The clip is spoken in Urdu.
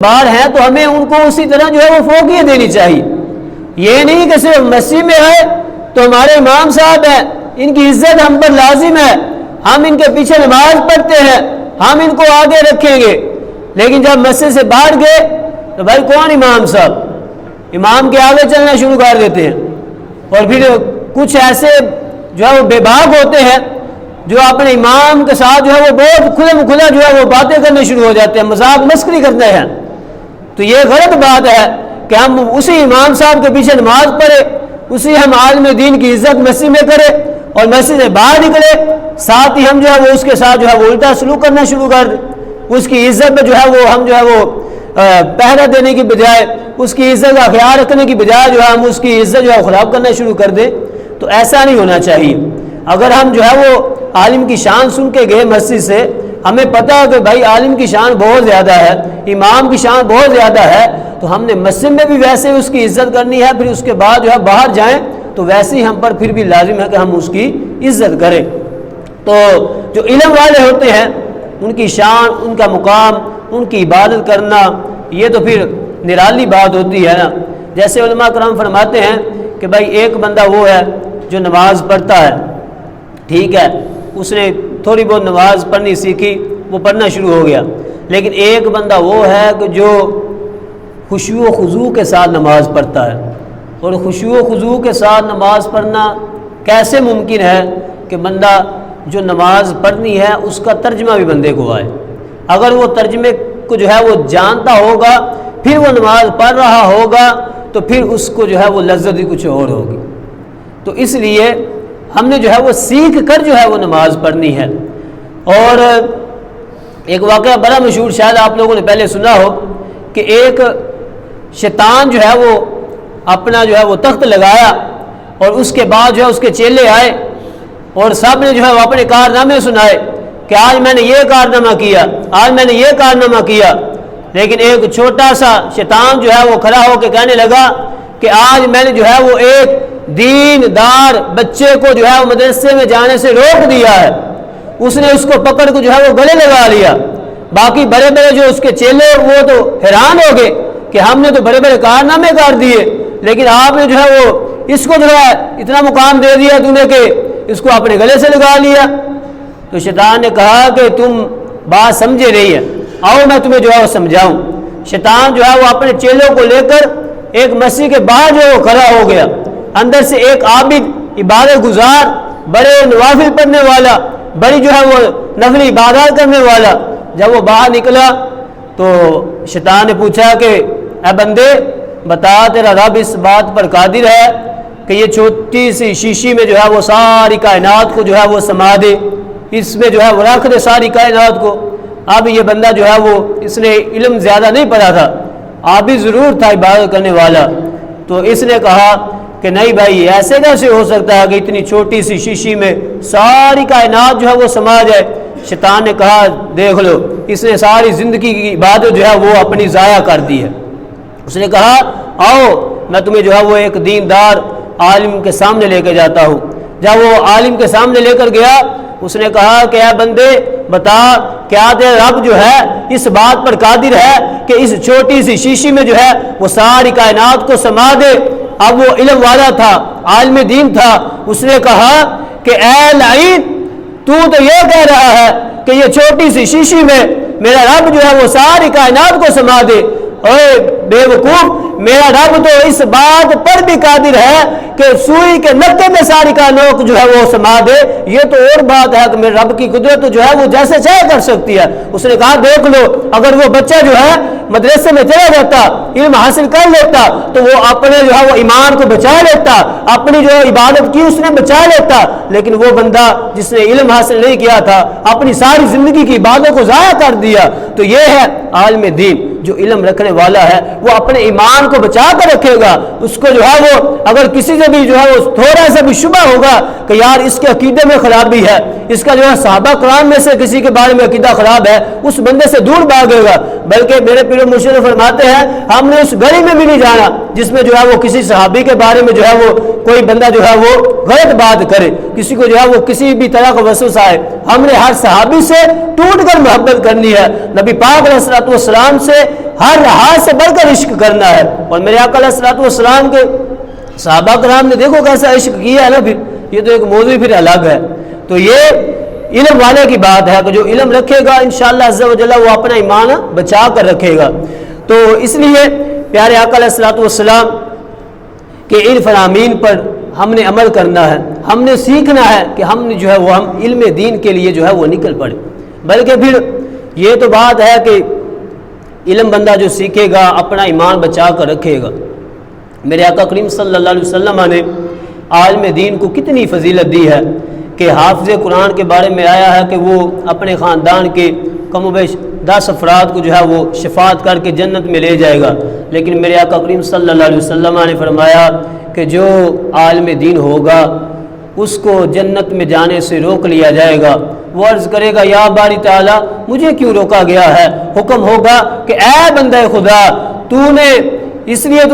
بار ہیں تو ہمیں ان کو اسی طرح جو ہے وہ فوقیت دینی چاہیے. یہ نہیں کہ صرف مسجد میں ہے تو ہمارے امام صاحب ہیں، ان کی عزت ہم پر لازم ہے، ہم ان کے پیچھے نماز پڑھتے ہیں، ہم ان کو آگے رکھیں گے. لیکن جب مسجد سے باہر گئے تو بھائی کون امام صاحب، امام کے آگے چلنا شروع کر دیتے ہیں. اور پھر کچھ ایسے جو ہے وہ بے باک ہوتے ہیں جو اپنے امام کے ساتھ جو ہے وہ بہت کھلا جو ہے وہ باتیں کرنے شروع ہو جاتے ہیں، مذاق مسخری کرتے ہیں. تو یہ غلط بات ہے کہ ہم اسی امام صاحب کے پیچھے نماز پڑھے، اسی ہم عالم دین کی عزت مسجد میں کرے اور مسجد سے باہر نکلے، ساتھ ہی ہم جو ہے وہ اس کے ساتھ جو ہے وہ الٹا سلوک کرنا شروع کر دیں. اس کی عزت میں جو ہے وہ ہم جو ہے وہ پہرا دینے کی بجائے، اس کی عزت کا خیال رکھنے کی بجائے جو ہے ہم اس کی عزت جو ہے خراب کرنا شروع کر دیں. تو ایسا نہیں ہونا چاہیے. اگر ہم جو ہے وہ عالم کی شان سن کے گئے مسجد سے، ہمیں پتہ ہے کہ بھائی عالم کی شان بہت زیادہ ہے، امام کی شان بہت زیادہ ہے، تو ہم نے مسجد میں بھی ویسے اس کی عزت کرنی ہے، پھر اس کے بعد جو ہے باہر جائیں تو ویسے ہی ہم پر پھر بھی لازم ہے کہ ہم اس کی عزت کریں. تو جو علم والے ہوتے ہیں ان کی شان، ان کا مقام، ان کی عبادت کرنا، یہ تو پھر نرالی بات ہوتی ہے نا. جیسے علماء کرام فرماتے ہیں کہ بھائی ایک بندہ وہ ہے جو نماز پڑھتا ہے، ٹھیک ہے، اس نے تھوڑی بہت نماز پڑھنی سیکھی، وہ پڑھنا شروع ہو گیا. لیکن ایک بندہ وہ ہے کہ جو خشوع و خضوع کے ساتھ نماز پڑھتا ہے. اور خشوع و خضوع کے ساتھ نماز پڑھنا کیسے ممکن ہے کہ بندہ جو نماز پڑھنی ہے اس کا ترجمہ بھی بندے کو آئے. اگر وہ ترجمے کو جو ہے وہ جانتا ہوگا، پھر وہ نماز پڑھ رہا ہوگا، تو پھر اس کو جو ہے وہ لذت ہی کچھ اور ہوگی. تو اس لیے ہم نے جو ہے وہ سیکھ کر جو ہے وہ نماز پڑھنی ہے. اور ایک واقعہ بڑا مشہور، شاید آپ لوگوں نے پہلے سنا ہو، کہ ایک شیطان جو ہے وہ اپنا جو ہے وہ تخت لگایا اور اس کے بعد جو ہے اس کے چیلے آئے اور سب نے جو ہے وہ اپنے کارنامے سنائے کہ آج میں نے یہ کارنامہ کیا، آج میں نے یہ کارنامہ کیا. لیکن ایک چھوٹا سا شیطان جو ہے وہ کھڑا ہو کے کہنے لگا کہ آج میں نے جو ہے وہ ایک دیندار بچے کو جو ہے وہ مدرسے میں جانے سے روک دیا ہے. اس نے اس کو پکڑ کے جو ہے وہ گلے لگا لیا. باقی بڑے بڑے جو اس کے چیلے وہ تو حیران ہو گئے کہ ہم نے تو بڑے بڑے کارنامے کر دیے، لیکن آپ نے جو ہے وہ اس کو جو ہے اتنا مقام دے دیا تو نے کہ اس کو اپنے گلے سے لگا لیا. تو شیطان نے کہا کہ تم بات سمجھے نہیں ہے، آؤ میں تمہیں جو ہے وہ سمجھاؤں. شیطان جو ہے وہ اپنے چیلوں کو لے کر ایک مسجد کے باہر جو ہے وہ کھڑا ہو گیا. اندر سے ایک عابد، عبادت گزار، بڑے نوافل پڑھنے والا، بڑی جو ہے وہ نفلی عبادات کرنے والا، جب وہ باہر نکلا تو شیطان نے پوچھا کہ اے بندے بتا، تیرا رب اس بات پر قادر ہے کہ یہ چھوٹی سی شیشی میں جو ہے وہ ساری کائنات کو جو ہے وہ سما دے، اس میں جو ہے وہ رکھ دے ساری کائنات کو. اب یہ بندہ جو ہے وہ اس نے علم زیادہ نہیں پڑھا تھا، عابد ضرور تھا عبادت کرنے والا. تو اس نے کہا کہ نہیں بھائی، ایسے کیسے ہو سکتا ہے کہ اتنی چھوٹی سی شیشی میں ساری کائنات جو ہے وہ سما جائے. شیطان نے کہا دیکھ لو، اس نے ساری زندگی کی عبادت جو ہے وہ اپنی ضائع کر دی ہے. اس نے کہا آؤ میں تمہیں جو ہے وہ ایک دیندار عالم کے سامنے لے کے جاتا ہوں. جب وہ عالم کے سامنے لے کر گیا، اس نے کہا کہ اے بندے بتا، کیا تیرا رب جو ہے اس بات پر قادر ہے کہ اس چھوٹی سی شیشی میں جو ہے وہ ساری کائنات کو سما دے؟ اب وہ علم والا تھا، عالم دین تھا. اس نے کہا کہ اے لعین، تو یہ کہہ رہا ہے کہ یہ چھوٹی سی شیشی میں میرا رب جو ہے وہ ساری کائنات کو سما دے؟ اے بے وقوف، میرا رب تو اس بات پر بھی قادر ہے کہ سوئی کے نقطے میں ساری کائنات جو ہے وہ سما دے. یہ تو اور بات ہے کہ میرے رب کی قدرت جو ہے وہ جیسے چاہے کر سکتی ہے. اس نے کہا دیکھ لو، اگر وہ بچہ جو ہے مدرسے میں چلا جاتا، علم حاصل کر لیتا، تو وہ اپنے جو ہے وہ ایمان کو بچا لیتا، اپنی جو عبادت کی اس نے بچا لیتا. لیکن وہ بندہ جس نے علم حاصل نہیں کیا تھا، اپنی ساری زندگی کی عبادت کو ضائع کر دیا. تو یہ ہے عالم دین، جو علم رکھنے والا ہے وہ اپنے ایمان کو بچا کر رکھے گا. اس کو جو ہے وہ اگر کسی سے بھی جو ہے وہ تھوڑا سا بھی شبہ ہوگا کہ یار اس کے عقیدے میں خرابی ہے، اس کا جو ہے صحابہ کرام میں سے کسی کے بارے میں عقیدہ خراب ہے، اس بندے سے دور بھاگے گا. بلکہ میرے پیر مرشد فرماتے ہیں ہم نے اس گلی میں بھی نہیں جانا جس میں جو ہے وہ کسی صحابی کے بارے میں جو ہے وہ کوئی بندہ جو ہے وہ غلط بات کرے، کسی کو جو ہے وہ کسی بھی طرح کا وسوسہ آئے، ہم نے ہر صحابی سے ٹوٹ کر محبت کرنی ہے، نبی پاک علیہ الصلوۃ والسلام سے ہر لحاظ سے بڑھ کر عشق کرنا ہے۔ اور میرے آقا علیہ الصلوۃ والسلام کے صحابہ کرام نے دیکھو کیسا عشق کیا ہے نا، پھر یہ تو ایک موضوع پھر الگ ہے۔ تو یہ علم والے کی بات ہے کہ جو علم رکھے گا انشاءاللہ عز و جل وہ اپنا ایمان بچا کر رکھے گا۔ تو اس لیے پیارے آقا علیہ الصلوۃ والسلام کہ ان فرامین پر ہم نے عمل کرنا ہے، ہم نے سیکھنا ہے کہ ہم نے جو ہے وہ ہم علم دین کے لیے جو ہے وہ نکل پڑے۔ بلکہ پھر یہ تو بات ہے کہ علم بندہ جو سیکھے گا اپنا ایمان بچا کر رکھے گا۔ میرے آقا کریم صلی اللہ علیہ وسلم نے عالم دین کو کتنی فضیلت دی ہے کہ حافظ قرآن کے بارے میں آیا ہے کہ وہ اپنے خاندان کے کم و بیش 10 افراد کو جو ہے وہ شفاعت کر کے جنت میں لے جائے گا، لیکن میرے آقا کریم صلی اللہ علیہ وسلم نے فرمایا کہ جو عالم دین ہوگا اس کو جنت میں جانے سے روک لیا جائے گا۔ وہ عرض کرے گا یا باری تعالیٰ مجھے کیوں روکا گیا ہے؟ حکم ہوگا کہ اے بندہ خدا تو نے اس لیے